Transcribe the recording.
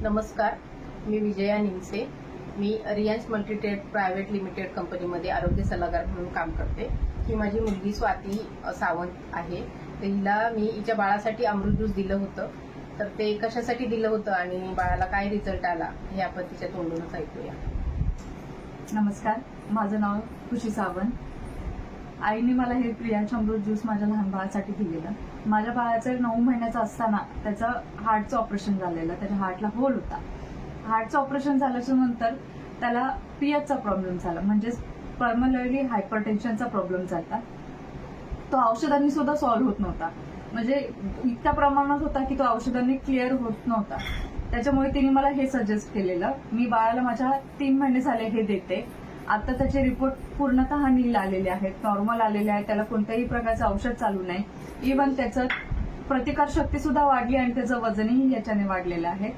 नमस्कार, मी विजया निमसे. मी Riyansh multitrade private limited कंपनीमध्ये आरोग्य सल्लागार म्हणून काम करते. ही माझी मुलगी स्वाती सावंत आहे. तर हिला मी हिच्या बाळासाठी अमृत ज्यूस दिलं होतं. तर ते कशासाठी दिलं होतं आणि बाळाला काय रिझल्ट आला हे आपण तिच्या तोंडूनच ऐकूया. नमस्कार, माझं नाव खुशी सावंत. आईने मला हे प्रियांश अमृत ज्यूस माझ्या लहान बाळासाठी दिलेलं. माझ्या बाळाचं 9 महिन्याचं असताना त्याचं हार्टचं ऑपरेशन झालेलं. त्याच्या हार्टला होल होता. हार्टचं ऑपरेशन झाल्याच्या नंतर त्याला पीएचचा प्रॉब्लेम झाला, म्हणजे पर्मनरी हायपरटेन्शनचा प्रॉब्लेम झाला. तो औषधांनी सुद्धा सॉल्व्ह होत नव्हता, म्हणजे इतक्या प्रमाणात होता की तो औषधांनी क्लिअर होत नव्हता. त्याच्यामुळे तिने मला हे सजेस्ट केलेलं. मी बाळाला माझ्या 3 महिने झाले हे देते. आता त्याचे रिपोर्ट पूर्णतः नील आलेले आहेत, नॉर्मल आलेले आहेत. त्याला कोणत्याही प्रकारचं औषध चालू नाही. इव्हन त्याचं प्रतिकारशक्ती सुद्धा वाढली आणि त्याचं वजनही याच्याने वाढलेलं आहे.